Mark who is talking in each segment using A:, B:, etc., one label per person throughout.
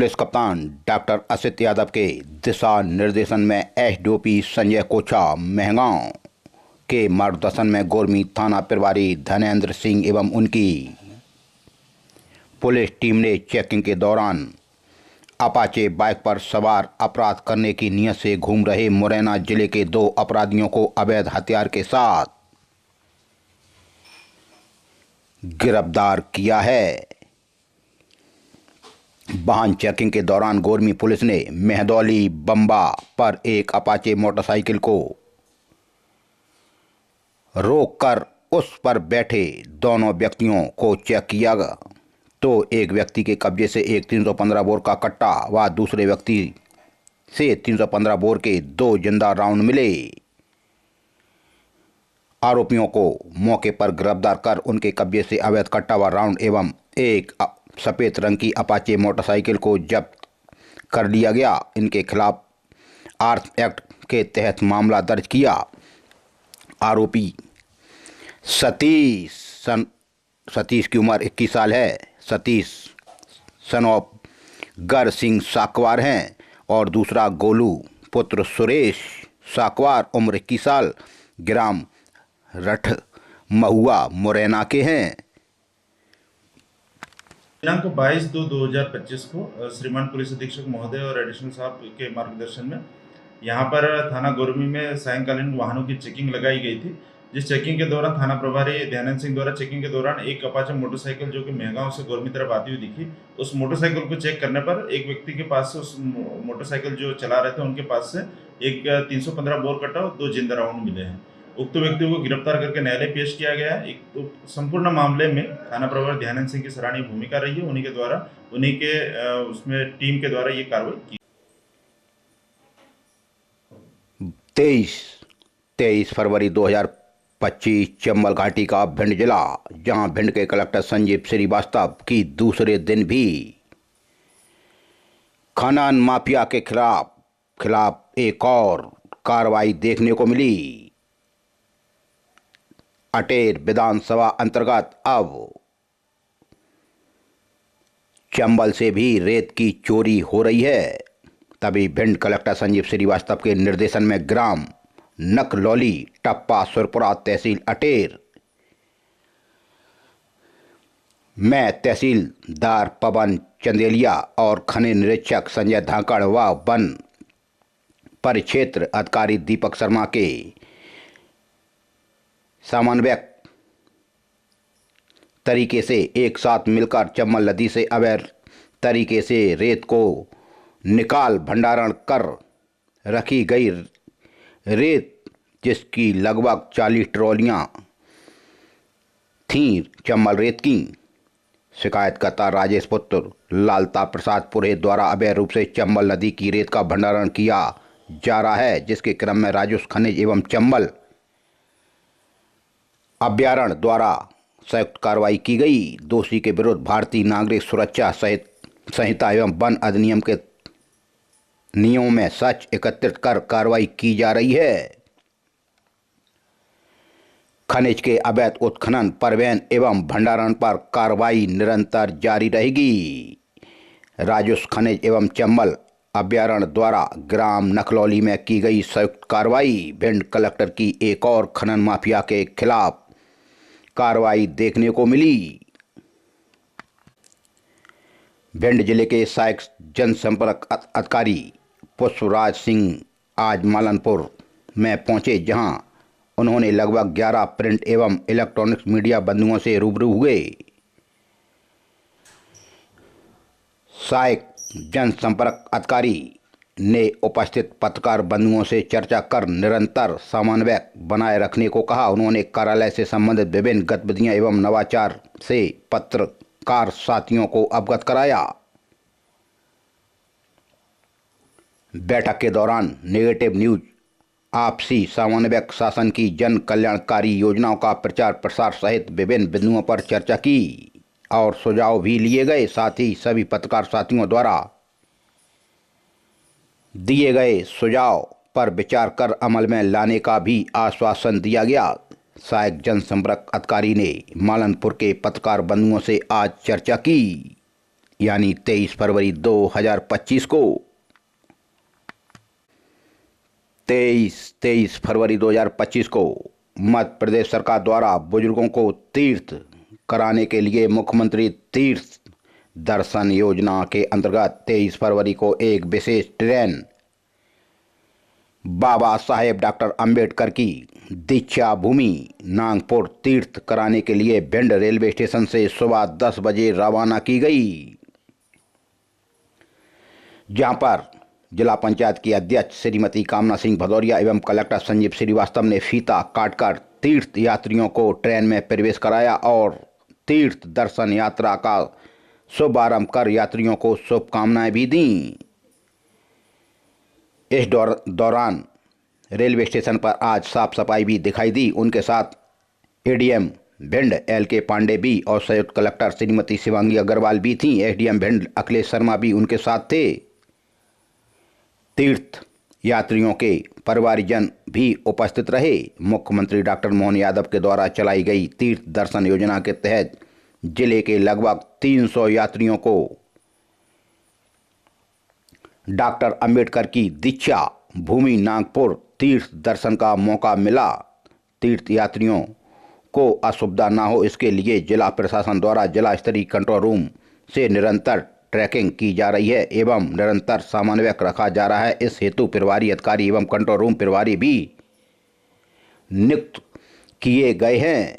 A: Police कप्तान doctor Asit Yadav के दिशा निर्देशन में एसडीओपी संजय कोछा महगांव के मार्गदर्शन में गोरमी थाना प्रभारी धनेंद्र सिंह एवं उनकी पुलिस टीम ने चेकिंग के दौरान अपाचे बाइक पर सवार अपराध करने की नीयत से घूम रहे मुरैना जिले के 2 अपराधियों को अवैध हथियार के साथ गिरफ्तार किया है। वाहन चेकिंग के दौरान गोरमी पुलिस ने मेहदौली बम्बा पर एक अपाचे मोटरसाइकिल को रोककर उस पर बैठे दोनों व्यक्तियों को चेक किया तो एक व्यक्ति के कब्जे से एक 315 बोर का कट्टा व दूसरे व्यक्ति से 315 बोर के 2 जिंदा राउंड मिले। आरोपियों को मौके पर गिरफ्तार कर उनके कब्जे से अवैध कट्टा व राउंड एवं एक सफ़ेद रंग की अपाचे मोटरसाइकिल को जब्त कर लिया गया। इनके खिलाफ आर्म्स एक्ट के तहत मामला दर्ज किया। आरोपी सतीश की उम्र 21 साल है। सतीश सन ऑफ गर सिंह साकवार हैं और दूसरा गोलू पुत्र सुरेश साकवार उम्र 21 साल ग्राम रठ महुआ मुरैना के हैं।
B: दिनांक 22/2/2025 को श्रीमान पुलिस अधीक्षक महोदय और एडिशनल साहब के मार्गदर्शन में यहाँ पर थाना गोरमी में सायंकालीन वाहनों की चेकिंग लगाई गई थी। जिस चेकिंग के दौरान थाना प्रभारी धनेंद्र सिंह द्वारा चेकिंग के दौरान एक अपाचे मोटरसाइकिल जो कि महगांव से गोरमी तरफ आती हुई दिखी, उस मोटरसाइकिल को चेक करने पर एक व्यक्ति के पास से उस मोटरसाइकिल जो चला रहे थे उनके पास से एक 315 बोर कट्टा और 2 जिंदा राउंड मिले हैं। उक्त व्यक्तियों को गिरफ्तार करके न्यायालय पेश किया गया है। एक तो संपूर्ण मामले में थाना प्रभारी धनेंद्र सिंह की सराहनीय भूमिका रही है। उन्हीं के द्वारा उसमें टीम के द्वारा ये कार्रवाई की।
A: 23 फरवरी 2025 चंबल घाटी का भिंड जिला, जहां भिंड के कलेक्टर संजीव श्रीवास्तव की दूसरे दिन भी खनन माफिया के खिलाफ एक और कार्रवाई देखने को मिली। अटेर विधानसभा अंतर्गत अब चंबल से भी रेत की चोरी हो रही है। तभी भिंड कलेक्टर संजीव श्रीवास्तव के निर्देशन में ग्राम नकलौली टप्पा सुरपुरा तहसील अटेर में तहसीलदार पवन चंदेलिया और खनिज निरीक्षक संजय धाकड़ व वन परिक्षेत्र अधिकारी दीपक शर्मा के समन्वयक तरीके से एक साथ मिलकर चंबल नदी से अवैध तरीके से रेत को निकाल भंडारण कर रखी गई रेत, जिसकी लगभग 40 ट्रॉलियां थीं चंबल रेत की। शिकायतकर्ता राजेश पुत्र लालता प्रसाद पुरोहित द्वारा अवैध रूप से चंबल नदी की रेत का भंडारण किया जा रहा है, जिसके क्रम में राजस्व खनिज एवं चंबल अभ्यारण्य द्वारा संयुक्त कार्रवाई की गई। दोषी के विरुद्ध भारतीय नागरिक सुरक्षा संहिता एवं वन अधिनियम के नियमों में सच एकत्रित कर कार्रवाई की जा रही है। खनिज के अवैध उत्खनन, परिवहन एवं भंडारण पर कार्रवाई निरंतर जारी रहेगी। राजस्व खनिज एवं चंबल अभ्यारण्य द्वारा ग्राम नकलौली में की गई संयुक्त कार्रवाई भिंड कलेक्टर की एक और खनन माफिया के खिलाफ कार्रवाई देखने को मिली। भिंड जिले के सहायक जनसंपर्क अधिकारी पुष्पराज सिंह आज मालनपुर में पहुंचे, जहां उन्होंने लगभग 11 प्रिंट एवं इलेक्ट्रॉनिक्स मीडिया बंधुओं से रूबरू हुए। सहायक जनसंपर्क अधिकारी ने उपस्थित पत्रकार बंधुओं से चर्चा कर निरंतर समन्वय बनाए रखने को कहा। उन्होंने कार्यालय से संबंधित विभिन्न गतिविधियां एवं नवाचार से पत्रकार साथियों को अवगत कराया। बैठक के दौरान नेगेटिव न्यूज, आपसी समन्वय, शासन की जन कल्याणकारी योजनाओं का प्रचार प्रसार सहित विभिन्न बिंदुओं पर चर्चा की और सुझाव भी लिए गए। साथ ही सभी पत्रकार साथियों द्वारा दिए गए सुझाव पर विचार कर अमल में लाने का भी आश्वासन दिया गया। सहायक जनसंपर्क अधिकारी ने मालनपुर के पत्रकार बंधुओं से आज चर्चा की। यानी 23 फरवरी 2025 को 23 फरवरी 2025 को मध्य प्रदेश सरकार द्वारा बुजुर्गों को तीर्थ कराने के लिए मुख्यमंत्री तीर्थ दर्शन योजना के अंतर्गत 23 फरवरी को एक विशेष ट्रेन बाबा साहेब डॉक्टर अंबेडकर की दीक्षा भूमि नागपुर तीर्थ कराने के लिए भिंड रेलवे स्टेशन से सुबह 10 बजे रवाना की गई, जहां पर जिला पंचायत की अध्यक्ष श्रीमती कामना सिंह भदौरिया एवं कलेक्टर संजीव श्रीवास्तव ने फीता काटकर तीर्थ यात्रियों को ट्रेन में प्रवेश कराया और तीर्थ दर्शन यात्रा का शुभारंभ कर यात्रियों को शुभकामनाएं भी दीं। इस दौरान रेलवे स्टेशन पर आज साफ सफाई भी दिखाई दी। उनके साथ एडीएम भिंड LK पांडे भी और संयुक्त कलेक्टर श्रीमती शिवांगी अग्रवाल भी थीं। एसडीएम भिंड अखिलेश शर्मा भी उनके साथ थे। तीर्थ यात्रियों के परिवारजन भी उपस्थित रहे। मुख्यमंत्री डॉक्टर मोहन यादव के द्वारा चलाई गई तीर्थ दर्शन योजना के तहत जिले के लगभग 300 यात्रियों को डॉक्टर अंबेडकर की दीक्षा भूमि नागपुर तीर्थ दर्शन का मौका मिला। तीर्थ यात्रियों को असुविधा न हो, इसके लिए जिला प्रशासन द्वारा जिला स्तरीय कंट्रोल रूम से निरंतर ट्रैकिंग की जा रही है एवं निरंतर समन्वय रखा जा रहा है। इस हेतु प्रभारी अधिकारी एवं कंट्रोल रूम प्रभारी भी नियुक्त किए गए हैं।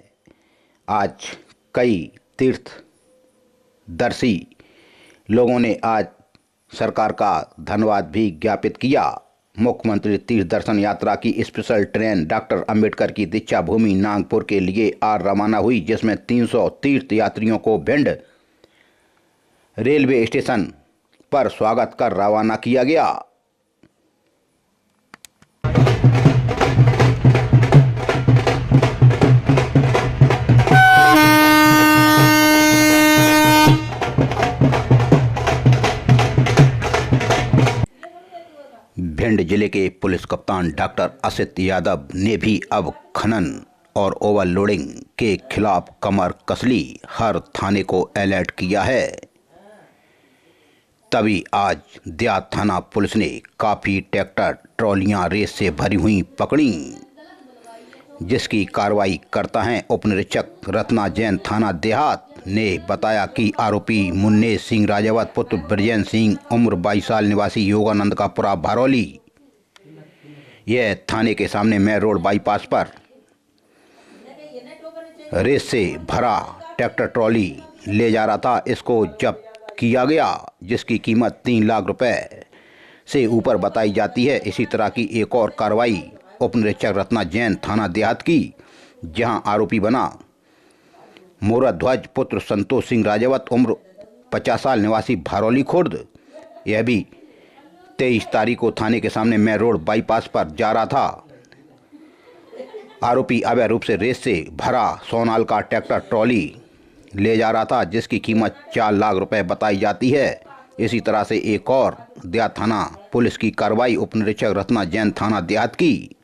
A: आज कई तीर्थदर्शी लोगों ने आज सरकार का धन्यवाद भी ज्ञापित किया। मुख्यमंत्री तीर्थ दर्शन यात्रा की स्पेशल ट्रेन डॉक्टर अंबेडकर की दीक्षा भूमि नागपुर के लिए आज रवाना हुई, जिसमें 300 तीर्थ यात्रियों को भिंड रेलवे स्टेशन पर स्वागत कर रवाना किया गया। भिंड जिले के पुलिस कप्तान डॉक्टर असित यादव ने भी अब खनन और ओवरलोडिंग के खिलाफ कमर कस ली। हर थाने को अलर्ट किया है। तभी आज देहात थाना पुलिस ने काफ़ी ट्रैक्टर ट्रॉलियां रेत से भरी हुई पकड़ी, जिसकी कार्रवाई करता है उप निरीक्षक रत्ना जैन थाना देहात ने बताया कि आरोपी मुन्ने सिंह राजावत पुत्र ब्रजेंद्र सिंह उम्र 22 साल निवासी योगानंद का पुरा भरौली, यह थाने के सामने मेन रोड बाईपास पर रेत से भरा ट्रैक्टर ट्रॉली ले जा रहा था। इसको जब्त किया गया, जिसकी कीमत 3 लाख रुपए से ऊपर बताई जाती है। इसी तरह की एक और कार्रवाई उप निरीक्षक रत्ना जैन थाना देहात की, जहां आरोपी बना मोराध्वज पुत्र संतोष सिंह राजावत उम्र 50 साल निवासी भरौली खुर्द, यह भी 23 तारीख को थाने के सामने मेन रोड बाईपास पर जा रहा था। आरोपी अवैध रूप से रेत से भरा सोनाल का ट्रैक्टर ट्रॉली ले जा रहा था, जिसकी कीमत 4 लाख रुपए बताई जाती है। इसी तरह से एक और देहात थाना पुलिस की कार्रवाई उप निरीक्षक रत्ना जैन थाना देहात की,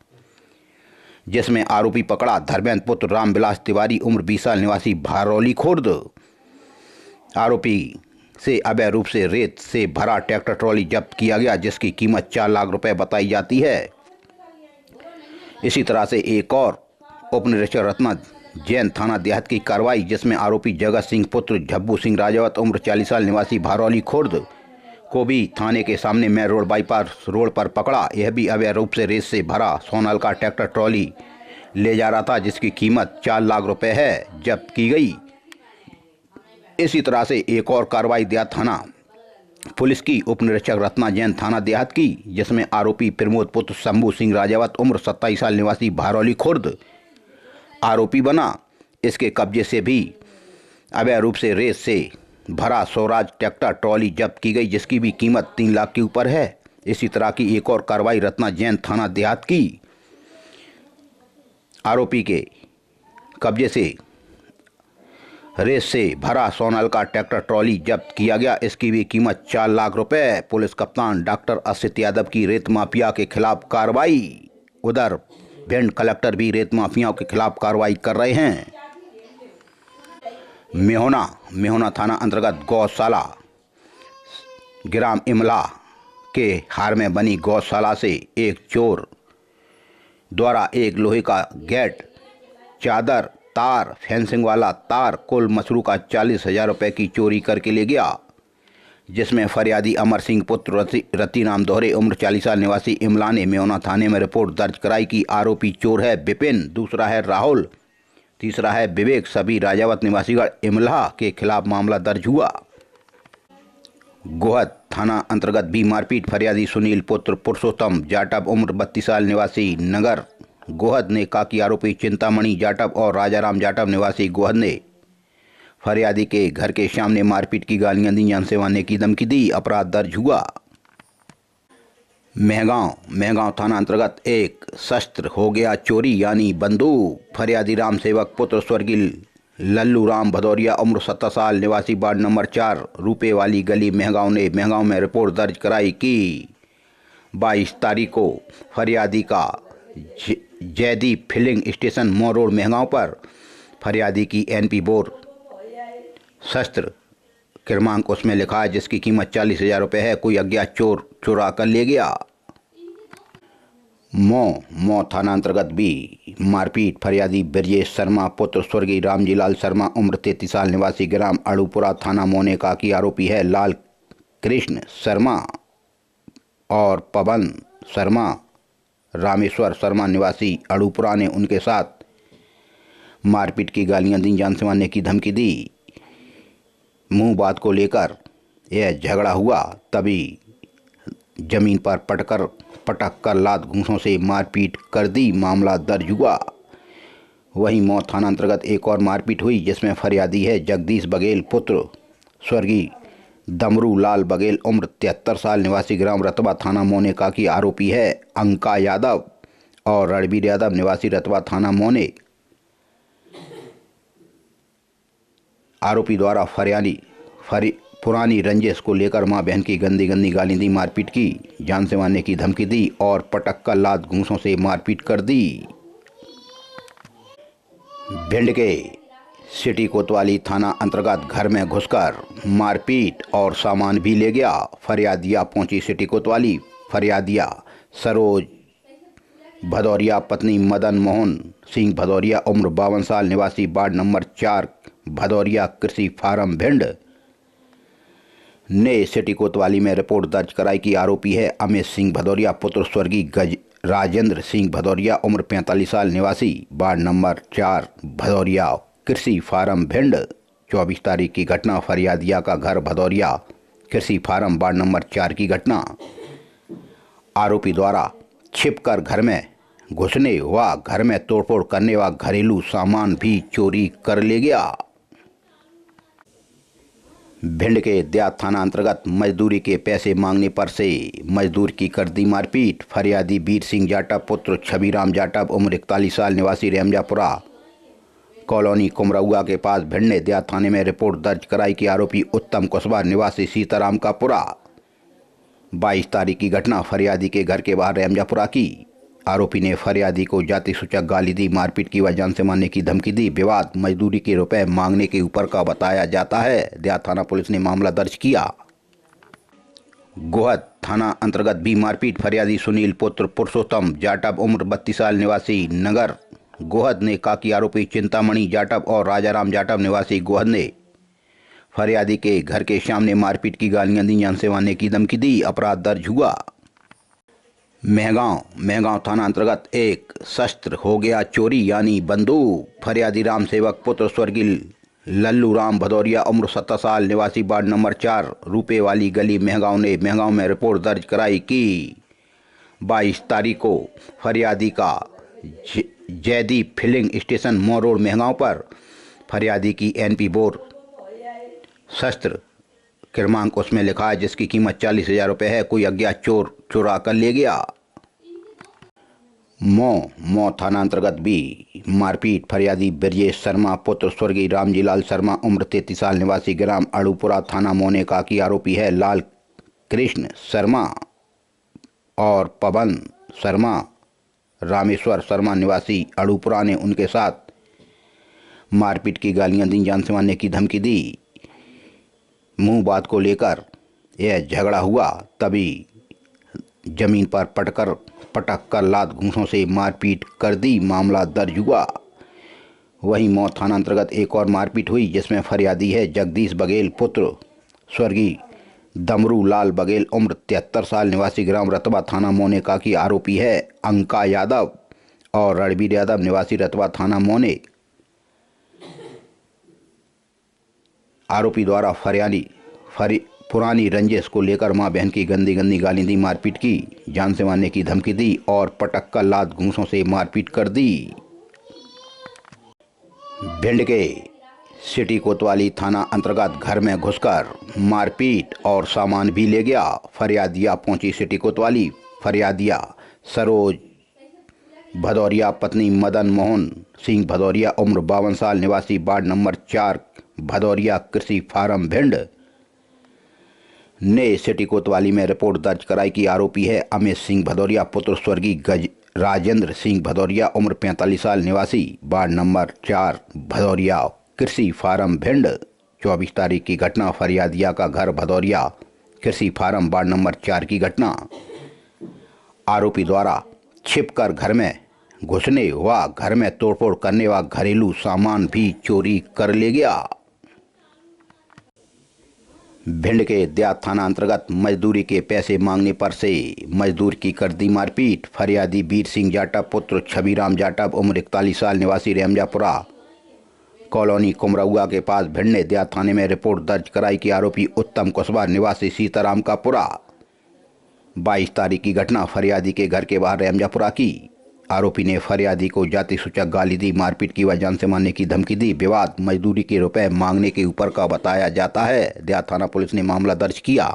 A: जिसमें आरोपी पकड़ा धर्मेंद्र पुत्र रामविलास तिवारी उम्र 20 साल निवासी भरौली खुर्द। आरोपी से अवैध रूप से रेत से भरा ट्रैक्टर ट्रॉली जब्त किया गया, जिसकी कीमत 4 लाख रुपए बताई जाती है। इसी तरह से एक और उप निरीक्षक रत्ना जैन थाना देहात की कार्रवाई, जिसमें आरोपी जगत सिंह पुत्र झब्बू सिंह राजावत उम्र 40 साल निवासी भरौली खुर्द को भी थाने के सामने मेन रोड बाईपास रोड पर पकड़ा। यह भी अवैध रूप से रेत से भरा सोनाल का ट्रैक्टर ट्रॉली ले जा रहा था, जिसकी कीमत 4 लाख रुपए है, जब्त की गई। इसी तरह से एक और कार्रवाई देहात थाना पुलिस की उप निरीक्षक रत्ना जैन थाना देहात की, जिसमें आरोपी प्रमोद पुत्र शंभू सिंह राजावत उम्र 27 साल निवासी भरौली खुर्द आरोपी बना। इसके कब्जे से भी अवैध रूप से रेत से भरा स्वराज ट्रैक्टर ट्रॉली जब्त की गई, जिसकी भी कीमत 3 लाख के ऊपर है। इसी तरह की एक और कार्रवाई रत्ना जैन थाना देहात की, आरोपी के कब्जे से रेत से भरा सोनाल का ट्रैक्टर ट्रॉली जब्त किया गया, इसकी भी कीमत 4 लाख रुपए। पुलिस कप्तान डॉक्टर असित यादव की रेत माफिया के खिलाफ कार्रवाई। उधर भिंड कलेक्टर भी रेत माफियाओं के खिलाफ कार्रवाई कर रहे हैं। मेहोना थाना अंतर्गत गौशाला ग्राम इमला के हार में बनी गौशाला से एक चोर द्वारा एक लोहे का गेट, चादर, तार, फेंसिंग वाला तार, कुल मसरू का 40,000 रुपये की चोरी करके ले गया, जिसमें फरियादी अमर सिंह पुत्र रतिराम दोहरे उम्र 40 साल निवासी इमला ने मेवना थाने में रिपोर्ट दर्ज कराई कि आरोपी चोर है विपिन, दूसरा है राहुल, तीसरा है विवेक, सभी राजावत निवासीगढ़ इमला के खिलाफ मामला दर्ज हुआ। गोहद थाना अंतर्गत भी मारपीट, फरियादी सुनील पुत्र पुरुषोत्तम जाटव उम्र 32 साल निवासी नगर गोहद ने कहा कि आरोपी चिंतामणि जाटव और राजाराम जाटव निवासी गोहद ने फरियादी के घर के सामने मारपीट की गालियां दी, जान से मारने की धमकी दी। अपराध दर्ज हुआ। मेहगांव थाना अंतर्गत एक शस्त्र हो गया चोरी यानी बंदूक, फरियादी राम सेवक पुत्र स्वर्गीय लल्लू राम भदौरिया उम्र 70 साल निवासी वार्ड नंबर 4 रुपए वाली गली मेहगांव ने मेहगांव में रिपोर्ट दर्ज कराई कि 22 तारीख को फरियादी का जयदीप फिलिंग स्टेशन मोड़ रोड मेहगांव पर फरियादी की NP बोर शस्त्र क्रमांक उसमें लिखा है जिसकी कीमत 40,000 रुपये है, कोई अज्ञात चोर चुरा कर ले गया। मौ थाना अंतर्गत भी मारपीट, फरियादी ब्रजेश शर्मा पुत्र स्वर्गीय रामजीलाल शर्मा उम्र 33 साल निवासी ग्राम अड़ूपुरा थाना मोने का की आरोपी है लाल कृष्ण शर्मा और पवन शर्मा रामेश्वर शर्मा निवासी अड़ूपुरा ने उनके साथ मारपीट की गालियां दी, जान से मारने की धमकी दी। मुंह बात को लेकर यह झगड़ा हुआ, तभी जमीन पर पटक कर लात घूंसों से मारपीट कर दी, मामला दर्ज हुआ। वहीं मौ थाना अंतर्गत एक और मारपीट हुई जिसमें फरियादी है जगदीश बघेल पुत्र स्वर्गीय दमरू लाल बघेल उम्र 73 साल निवासी ग्राम रतवा थाना मोने का की आरोपी है अंका यादव और रणबीर यादव निवासी रतवा थाना मोने। आरोपी द्वारा पुरानी रंजिश को लेकर मां बहन की गंदी गाली दी, मारपीट की, जान से मारने की धमकी दी और पटक कर लात घूंसों से मारपीट कर दी। भिंड के सिटी कोतवाली थाना अंतर्गत घर में घुसकर मारपीट और सामान भी ले गया। फरियादिया पहुंची सिटी कोतवाली। फरियादिया सरोज भदौरिया पत्नी मदन मोहन सिंह भदौरिया उम्र 52 साल निवासी वार्ड नंबर 4 भदौरिया कृषि फार्म भिंड ने सिटी कोतवाली में रिपोर्ट दर्ज कराई कि आरोपी है अमित सिंह भदौरिया पुत्र स्वर्गीय राजेंद्र सिंह भदौरिया उम्र 45 साल निवासी वार्ड नंबर 4 भदौरिया कृषि फार्म भिंड। 24 तारीख की घटना, फरियादिया का घर भदौरिया कृषि फार्म वार्ड नंबर 4 की घटना। आरोपी द्वारा छिपकर घर में घुसने व घर में तोड़फोड़ करने व घरेलू सामान भी चोरी कर ले गया। भिंड के देहात थाना अंतर्गत मजदूरी के पैसे मांगने पर से मजदूर की कर दी मारपीट। फरियादी वीर सिंह जाटव पुत्र छबीराम जाटव उम्र 41 साल निवासी रेमजापुरा कॉलोनी कुमरौआ के पास भिंड ने देहात थाने में रिपोर्ट दर्ज कराई कि आरोपी उत्तम कुशवाहा निवासी सीताराम का पुरा। 22 तारीख की घटना, फरियादी के घर के बाहर रेमजापुरा की। आरोपी ने फरियादी को जाति सूचक गाली दी, मारपीट की व जान से मारने की धमकी दी। विवाद मजदूरी के रुपए मांगने के ऊपर का बताया जाता है। देहात थाना पुलिस ने मामला दर्ज किया। गोहद थाना अंतर्गत भी मारपीट, फरियादी सुनील पुत्र पुरुषोत्तम जाटव उम्र 32 साल निवासी नगर गोहद ने कहा कि आरोपी चिंतामणि जाटव और राजाराम जाटव निवासी गोहद ने फरियादी के घर के सामने मारपीट की गालियां दी, जान से मारने की धमकी दी। अपराध दर्ज हुआ। मेहगांव थाना अंतर्गत एक शस्त्र हो गया चोरी यानी बंदूक, फरियादी राम सेवक पुत्र स्वर्गीय लल्लू राम भदौरिया उम्र 70 साल निवासी वार्ड नंबर 4 रुपए वाली गली मेहगांव ने मेहगांव में रिपोर्ट दर्ज कराई कि 22 तारीख को फरियादी का जयदीप फिलिंग स्टेशन मोड़ रोड मेहगांव पर फरियादी की NP बोर शस्त्र क्रमांक उसमें लिखा है जिसकी कीमत 40,000 रुपये है, कोई अज्ञात चोर चुरा कर ले गया। मौ थाना अंतर्गत भी मारपीट, फरियादी ब्रजेश शर्मा पुत्र स्वर्गीय रामजीलाल शर्मा उम्र 33 साल निवासी ग्राम अड़ूपुरा थाना मोने का की आरोपी है लाल कृष्ण शर्मा और पवन शर्मा रामेश्वर शर्मा निवासी अड़ूपुरा ने उनके साथ मारपीट की गालियां दी, जान से मारने की धमकी दी। मुंह बात को लेकर यह झगड़ा हुआ तभी जमीन पर पटक कर लात घूंसों से मारपीट कर दी। मामला दर्ज हुआ। वहीं मौ थाना अंतर्गत एक और मारपीट हुई जिसमें फरियादी है जगदीश बघेल पुत्र स्वर्गीय दमरू लाल बघेल उम्र 73 साल निवासी ग्राम रतबा थाना मोने का की आरोपी है अंका यादव और रणबीर यादव निवासी रतबा थाना मोने। आरोपी द्वारा पुरानी रंजिश को लेकर मां बहन की गंदी गाली दी, मारपीट की, जान से मारने की धमकी दी और पटक कर लात घूंसों से मारपीट कर दी। भिंड के सिटी कोतवाली थाना अंतर्गत घर में घुसकर मारपीट और सामान भी ले गया। फरियादिया पहुंची सिटी कोतवाली। फरियादिया सरोज भदौरिया पत्नी मदन मोहन सिंह भदौरिया उम्र 52 साल निवासी वार्ड नंबर 4 भदौरिया कृषि फार्म भिंड ने सिटी कोतवाली में रिपोर्ट दर्ज कराई कि आरोपी है अमित सिंह भदौरिया पुत्र स्वर्गीय राजेंद्र सिंह भदौरिया उम्र 45 साल निवासी वार्ड नंबर 4 भदौरिया कृषि फार्म भिंड। 24 तारीख की घटना। फरियादिया का घर भदौरिया कृषि फार्म वार्ड नंबर 4 की घटना। आरोपी द्वारा छिपकर घर में घुसने व घर में तोड़फोड़ करने व घरेलू सामान भी चोरी कर ले गया। भिंड के देहात थाना अंतर्गत मजदूरी के पैसे मांगने पर से मजदूर की कर दी मारपीट। फरियादी वीर सिंह जाटव पुत्र छबीराम जाटव उम्र 41 साल निवासी रेमजापुरा कॉलोनी कुमरौआ के पास भिंड ने देहात थाने में रिपोर्ट दर्ज कराई कि आरोपी उत्तम कुशवाहा निवासी सीताराम का पुरा। 22 तारीख की घटना। फरियादी के घर के बाहर रेमजापुरा की। आरोपी ने फरियादी को जाति सूचक गाली दी, मारपीट की व जान से मारने की धमकी दी। विवाद मजदूरी के रुपए मांगने के ऊपर का बताया जाता है। देहात थाना पुलिस ने मामला दर्ज किया।